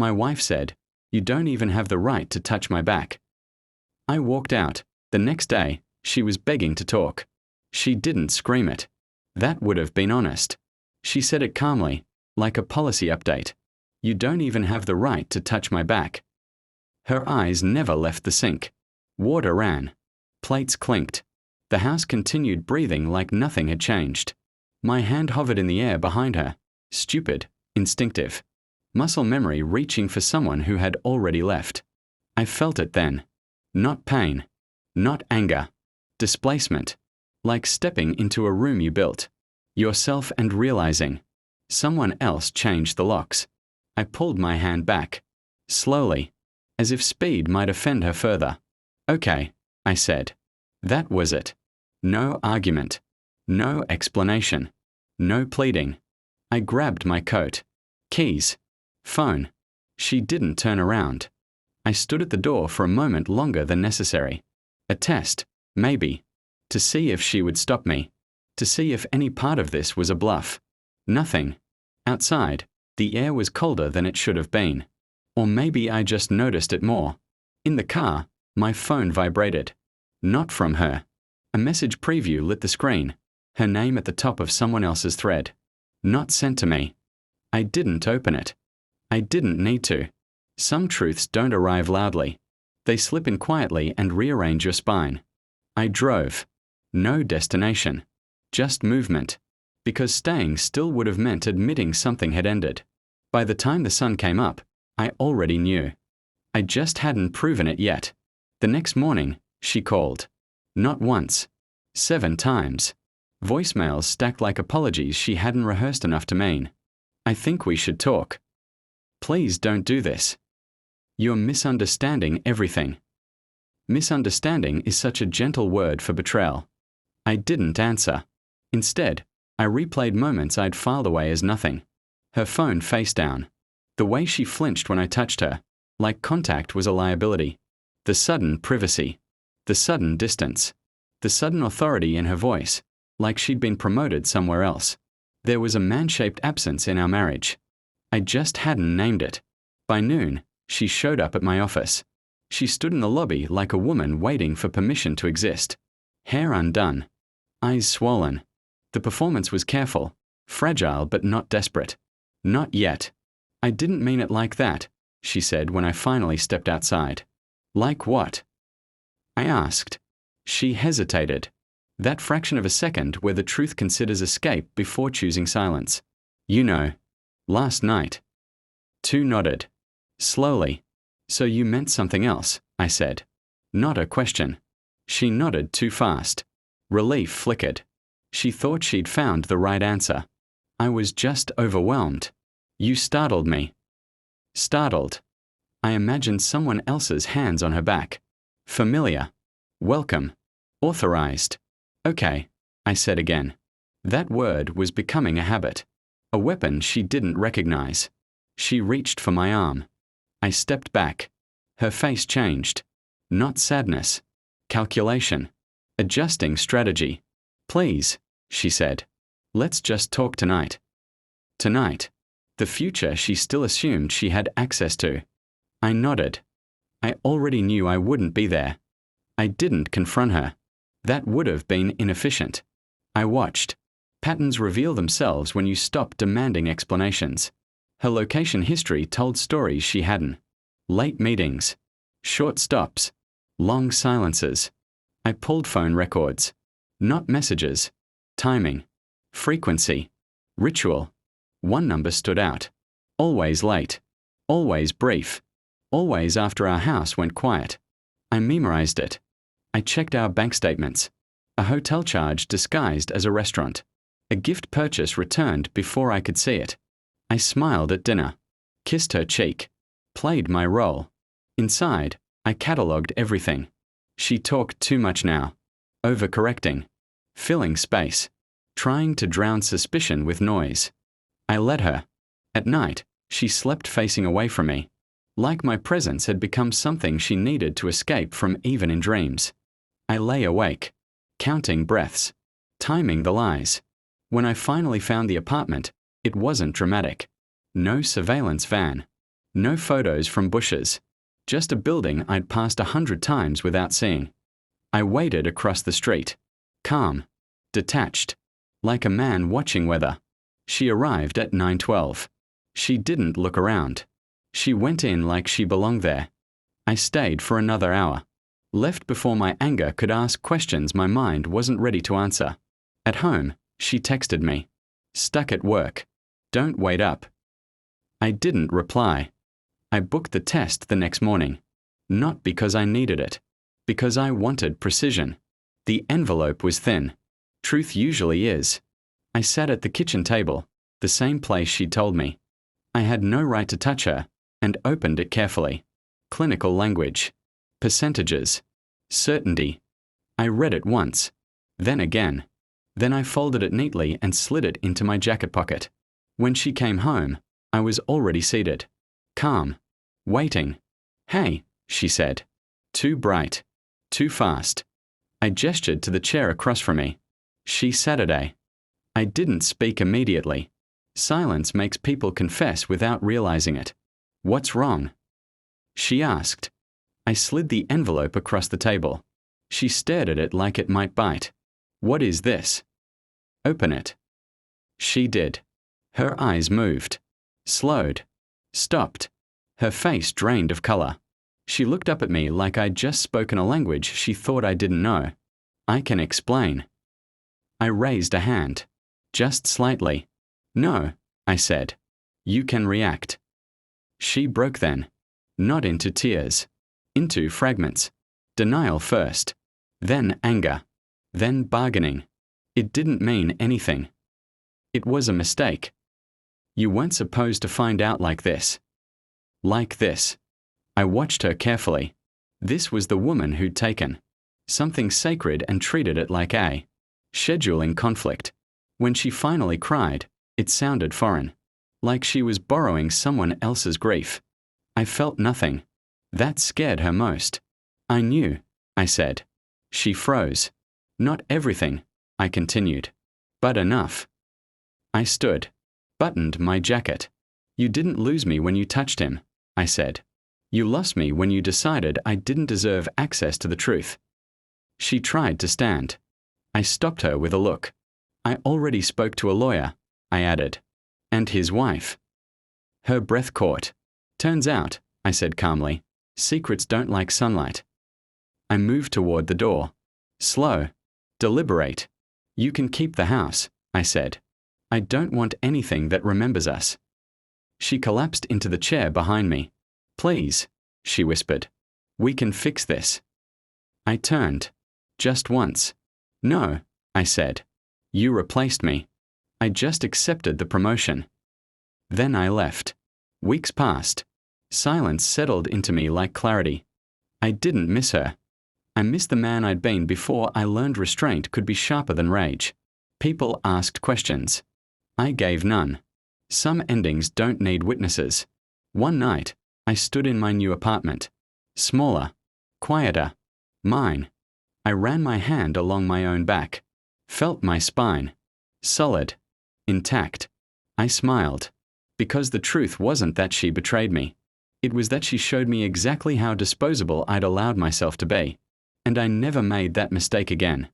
My wife said, "You don't even have the right to touch my back." I walked out. The next day, she was begging to talk. She didn't scream it. That would have been honest. She said it calmly, like a policy update. "You don't even have the right to touch my back." Her eyes never left the sink. Water ran. Plates clinked. The house continued breathing like nothing had changed. My hand hovered in the air behind her, stupid, instinctive. Muscle memory reaching for someone who had already left. I felt it then. Not pain. Not anger. Displacement. Like stepping into a room you built. Yourself and realizing. Someone else changed the locks. I pulled my hand back. Slowly. As if speed might offend her further. "Okay," I said. That was it. No argument. No explanation. No pleading. I grabbed my coat. Keys. Phone. She didn't turn around. I stood at the door for a moment longer than necessary. A test, maybe. To see if she would stop me. To see if any part of this was a bluff. Nothing. Outside, the air was colder than it should have been. Or maybe I just noticed it more. In the car, my phone vibrated. Not from her. A message preview lit the screen. Her name at the top of someone else's thread. Not sent to me. I didn't open it. I didn't need to. Some truths don't arrive loudly. They slip in quietly and rearrange your spine. I drove. No destination. Just movement. Because staying still would have meant admitting something had ended. By the time the sun came up, I already knew. I just hadn't proven it yet. The next morning, she called. Not once. 7 times. Voicemails stacked like apologies she hadn't rehearsed enough to mean. "I think we should talk." "Please don't do this. You're misunderstanding everything." Misunderstanding is such a gentle word for betrayal. I didn't answer. Instead, I replayed moments I'd filed away as nothing. Her phone face down. The way she flinched when I touched her, like contact was a liability. The sudden privacy. The sudden distance. The sudden authority in her voice, like she'd been promoted somewhere else. There was a man-shaped absence in our marriage. I just hadn't named it. By noon, she showed up at my office. She stood in the lobby like a woman waiting for permission to exist. Hair undone. Eyes swollen. The performance was careful, fragile but not desperate. "Not yet." "I didn't mean it like that," she said when I finally stepped outside. "Like what?" I asked. She hesitated. That fraction of a second where the truth considers escape before choosing silence. "You know. Last night." 2 nodded. Slowly. "So you meant something else," I said. Not a question. She nodded too fast. Relief flickered. She thought she'd found the right answer. I was just overwhelmed. "You startled me." Startled. I imagined someone else's hands on her back. Familiar. Welcome. Authorized. "Okay," I said again. That word was becoming a habit. A weapon she didn't recognize. She reached for my arm. I stepped back. Her face changed. Not sadness. Calculation. Adjusting strategy. "Please," she said. "Let's just talk tonight." Tonight. The future she still assumed she had access to. I nodded. I already knew I wouldn't be there. I didn't confront her. That would have been inefficient. I watched. Patterns reveal themselves when you stop demanding explanations. Her location history told stories she hadn't. Late meetings. Short stops. Long silences. I pulled phone records. Not messages. Timing. Frequency. Ritual. One number stood out. Always late. Always brief. Always after our house went quiet. I memorized it. I checked our bank statements. A hotel charge disguised as a restaurant. A gift purchase returned before I could see it. I smiled at dinner. Kissed her cheek. Played my role. Inside, I catalogued everything. She talked too much now. Overcorrecting. Filling space. Trying to drown suspicion with noise. I let her. At night, she slept facing away from me. Like my presence had become something she needed to escape from even in dreams. I lay awake. Counting breaths. Timing the lies. When I finally found the apartment, it wasn't dramatic. No surveillance van. No photos from bushes. Just a building I'd passed 100 times without seeing. I waited across the street. Calm. Detached. Like a man watching weather. She arrived at 9:12. She didn't look around. She went in like she belonged there. I stayed for another hour. Left before my anger could ask questions my mind wasn't ready to answer. At home, she texted me. Stuck at work. Don't wait up. I didn't reply. I booked the test the next morning. Not because I needed it. Because I wanted precision. The envelope was thin. Truth usually is. I sat at the kitchen table, the same place she'd told me. I had no right to touch her, and opened it carefully. Clinical language. Percentages. Certainty. I read it once. Then again. Then I folded it neatly and slid it into my jacket pocket. When she came home, I was already seated. Calm. Waiting. Hey, she said. Too bright. Too fast. I gestured to the chair across from me. She Saturday. I didn't speak immediately. Silence makes people confess without realizing it. What's wrong? She asked. I slid the envelope across the table. She stared at it like it might bite. What is this? Open it. She did. Her eyes moved. Slowed. Stopped. Her face drained of color. She looked up at me like I'd just spoken a language she thought I didn't know. I can explain. I raised a hand. Just slightly. No, I said. You can react. She broke then. Not into tears. Into fragments. Denial first. Then anger. Then bargaining. It didn't mean anything. It was a mistake. You weren't supposed to find out like this. Like this. I watched her carefully. This was the woman who'd taken something sacred and treated it like a scheduling conflict. When she finally cried, it sounded foreign. Like she was borrowing someone else's grief. I felt nothing. That scared her most. I knew, I said. She froze. Not everything, I continued. But enough. I stood. Buttoned my jacket. You didn't lose me when you touched him, I said. You lost me when you decided I didn't deserve access to the truth. She tried to stand. I stopped her with a look. I already spoke to a lawyer, I added. And his wife. Her breath caught. Turns out, I said calmly, secrets don't like sunlight. I moved toward the door. Slow. Deliberate. You can keep the house, I said. I don't want anything that remembers us. She collapsed into the chair behind me. Please, she whispered. We can fix this. I turned. Just once. No, I said. You replaced me. I just accepted the promotion. Then I left. Weeks passed. Silence settled into me like clarity. I didn't miss her. I missed the man I'd been before I learned restraint could be sharper than rage. People asked questions. I gave none. Some endings don't need witnesses. One night, I stood in my new apartment. Smaller. Quieter. Mine. I ran my hand along my own back. Felt my spine. Solid. Intact. I smiled. Because the truth wasn't that she betrayed me. It was that she showed me exactly how disposable I'd allowed myself to be. And I never made that mistake again.